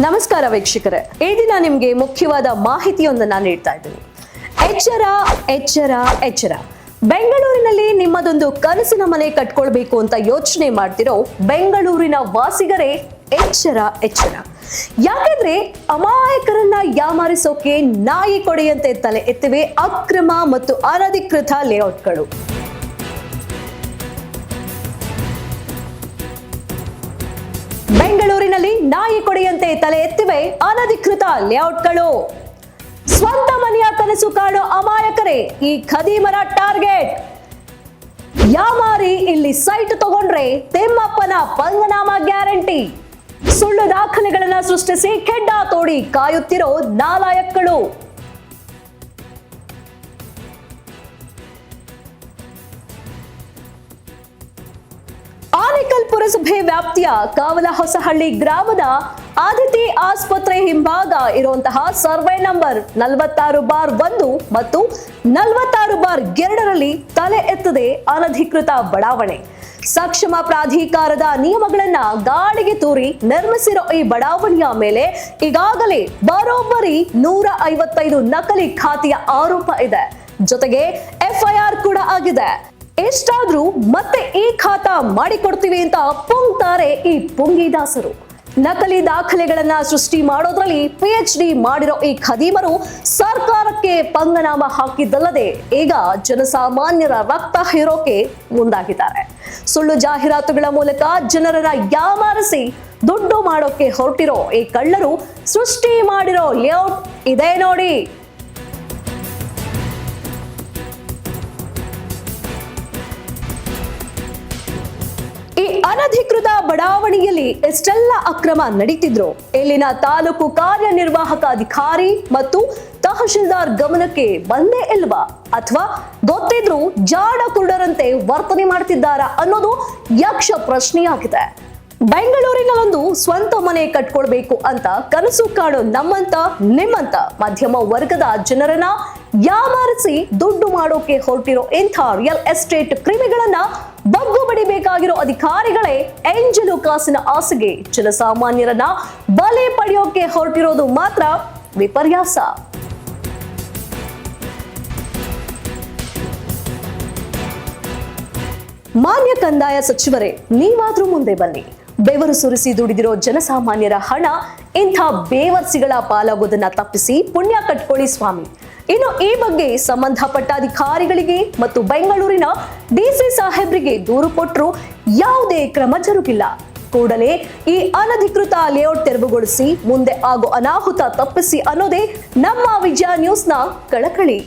ನಮಸ್ಕಾರ ವೀಕ್ಷಕರೇ, ಈ ದಿನ ನಿಮಗೆ ಮುಖ್ಯವಾದ ಮಾಹಿತಿಯೊಂದನ್ನು ನೀಡ್ತಾ ಇದ್ದೀನಿ. ಎಚ್ಚರ ಎಚ್ಚರ ಎಚ್ಚರ. ಬೆಂಗಳೂರಿನಲ್ಲಿ ನಿಮ್ಮದೊಂದು ಕನಸಿನ ಮನೆ ಕಟ್ಕೊಳ್ಬೇಕು ಅಂತ ಯೋಚನೆ ಮಾಡ್ತಿರೋ ಬೆಂಗಳೂರಿನ ವಾಸಿಗರೇ ಎಚ್ಚರ ಎಚ್ಚರ. ಯಾಕಂದ್ರೆ ಅಮಾಯಕರನ್ನ ಯಾಮಾರಿಸೋಕೆ ನಾಯಿ ಕೊಡೆಯಂತೆ ತಲೆ ಎತ್ತಿವೆ ಅಕ್ರಮ ಮತ್ತು ಅನಧಿಕೃತ ಲೇಔಟ್ಗಳು. ಬೆಂಗಳೂರಿನಲ್ಲಿ ನಾಯಿ ಕೊಡೆಯಂತೆ ತಲೆ ಎತ್ತಿವೆ ಅನಧಿಕೃತ ಲೇಔಟ್ಗಳು. ಸ್ವಂತ ಮನೆಯ ಕನಸು ಕಾಣೋ ಅಮಾಯಕರೇ ಈ ಖದೀಮರ ಟಾರ್ಗೆಟ್. ಯಾಮಾರಿ ಇಲ್ಲಿ ಸೈಟ್ ತಗೊಂಡ್ರೆ ತಿಮ್ಮಪ್ಪನ ಪಂಗನಾಮ ಗ್ಯಾರಂಟಿ. ಸುಳ್ಳು ದಾಖಲೆಗಳನ್ನ ಸೃಷ್ಟಿಸಿ ಕೆಡ್ಡ ತೋಡಿ ಕಾಯುತ್ತಿರೋ ನಾಲಾಯಕ್ಗಳು. ಆನೇಕಲ್ ಪುರಸಭೆ ವ್ಯಾಪ್ತಿಯ ಕಾವಲಹೊಸಹಳ್ಳಿ ಗ್ರಾಮದ ಆದಿತಿ ಆಸ್ಪತ್ರೆ ಹಿಂಭಾಗ ಇರುವಂತಹ ಸರ್ವೆ ನಂಬರ್ 46/1 ಮತ್ತು 46/2ರಲ್ಲಿ ತಲೆ ಎತ್ತದೆ ಅನಧಿಕೃತ ಬಡಾವಣೆ. ಸಕ್ಷಮ ಪ್ರಾಧಿಕಾರದ ನಿಯಮಗಳನ್ನ ಗಾಳಿಗೆ ತೂರಿ ನಿರ್ಮಿಸಿರೋ ಈ ಬಡಾವಣೆಯ ಮೇಲೆ ಈಗಾಗಲೇ ಬರೋಬ್ಬರಿ 155 ನಕಲಿ ಖಾತೆಯ ಆರೋಪ ಇದೆ. ಜೊತೆಗೆ FIR ಕೂಡ ಆಗಿದೆ. ಎಷ್ಟಾದ್ರೂ ಮತ್ತೆ ಈ ಖಾತಾ ಮಾಡಿಕೊಡ್ತೀವಿ ಅಂತ ಪುಂಗ್ತಾರೆ ಈ ಪುಂಗಿದಾಸರು. ನಕಲಿ ದಾಖಲೆಗಳನ್ನ ಸೃಷ್ಟಿ ಮಾಡೋದ್ರಲ್ಲಿ PhD ಮಾಡಿರೋ ಈ ಖದೀಮರು ಸರ್ಕಾರಕ್ಕೆ ಪಂಗನಾಮ ಹಾಕಿದ್ದಲ್ಲದೆ ಈಗ ಜನಸಾಮಾನ್ಯರ ರಕ್ತ ಹೀರೋಕೆ ಮುಂದಾಗಿದ್ದಾರೆ. ಸುಳ್ಳು ಜಾಹೀರಾತುಗಳ ಮೂಲಕ ಜನರನ್ನ ಯಾಮಾರಿಸಿ ದುಡ್ಡು ಮಾಡೋಕೆ ಹೊರಟಿರೋ ಈ ಕಳ್ಳರು ಸೃಷ್ಟಿ ಮಾಡಿರೋ ಲೇಔಟ್ ಇದೆ ನೋಡಿ. ಈ ಅನಧಿಕೃತ ಬಡಾವಣೆಯಲ್ಲಿ ಎಷ್ಟೆಲ್ಲ ಅಕ್ರಮ ನಡೀತಿದ್ರು ಇಲ್ಲಿನ ತಾಲೂಕು ಕಾರ್ಯನಿರ್ವಾಹಕ ಅಧಿಕಾರಿ ಮತ್ತು ತಹಶೀಲ್ದಾರ್ ಗಮನಕ್ಕೆ ಬಂದೇ ಇಲ್ವಾ? ಅಥವಾ ಗೊತ್ತಿದ್ರು ಜಾಡ ಕುರುಡರಂತೆ ವರ್ತನೆ ಮಾಡ್ತಿದ್ದಾರಾ ಅನ್ನೋದು ಯಕ್ಷ ಪ್ರಶ್ನೆಯಾಗಿದೆ. ಬೆಂಗಳೂರಿನಲ್ಲೊಂದು ಸ್ವಂತ ಮನೆ ಕಟ್ಕೊಳ್ಬೇಕು ಅಂತ ಕನಸು ಕಾಣೋ ನಮ್ಮಂತ ನಿಮ್ಮಂತ ಮಧ್ಯಮ ವರ್ಗದ ಜನರನ್ನ ಯಾಮಾರಿಸಿ ದುಡ್ಡು ಮಾಡೋಕೆ ಹೊರಟಿರೋ ಇಂಥ ರಿಯಲ್ ಎಸ್ಟೇಟ್ ಕ್ರಿಮಿಗಳನ್ನ ಬಗ್ಗು ಬಡಿಬೇಕಾಗಿರೋ ಅಧಿಕಾರಿಗಳೇ ಎಂಜಲು ಕಾಸಿನ ಆಸೆಗೆ ಜನಸಾಮಾನ್ಯರನ್ನ ಬಲಿ ಪಡೆಯೋಕೆ ಹೊರಟಿರೋದು ಮಾತ್ರ ವಿಪರ್ಯಾಸ. ಮಾನ್ಯ ಕಂದಾಯ ಸಚಿವರೇ, ನೀವಾದ್ರೂ ಮುಂದೆ ಬನ್ನಿ. ಬೆವರು ಸುರಿಸಿ ದುಡಿದಿರೋ ಜನಸಾಮಾನ್ಯರ ಹಣ ಇಂಥ ಬೇವರ್ಸಿಗಳ ಪಾಲಾಗೋದನ್ನ ತಪ್ಪಿಸಿ ಪುಣ್ಯ ಕಟ್ಕೊಳ್ಳಿ ಸ್ವಾಮಿ. ಇನ್ನು ಈ ಬಗ್ಗೆ ಸಂಬಂಧಪಟ್ಟ ಅಧಿಕಾರಿಗಳಿಗೆ ಮತ್ತು ಬೆಂಗಳೂರಿನ DC ಸಾಹೇಬ್ರಿಗೆ ದೂರು ಕೊಟ್ಟರು ಯಾವುದೇ ಕ್ರಮ ಜರುಗಿಲ್ಲ. ಕೂಡಲೇ ಈ ಅನಧಿಕೃತ ಲೇಔಟ್ ತೆರವುಗೊಳಿಸಿ ಮುಂದೆ ಆಗೋ ಅನಾಹುತ ತಪ್ಪಿಸಿ ಅನ್ನೋದೇ ನಮ್ಮ ವಿಜಯ ನ್ಯೂಸ್ನ ಕಳಕಳಿ.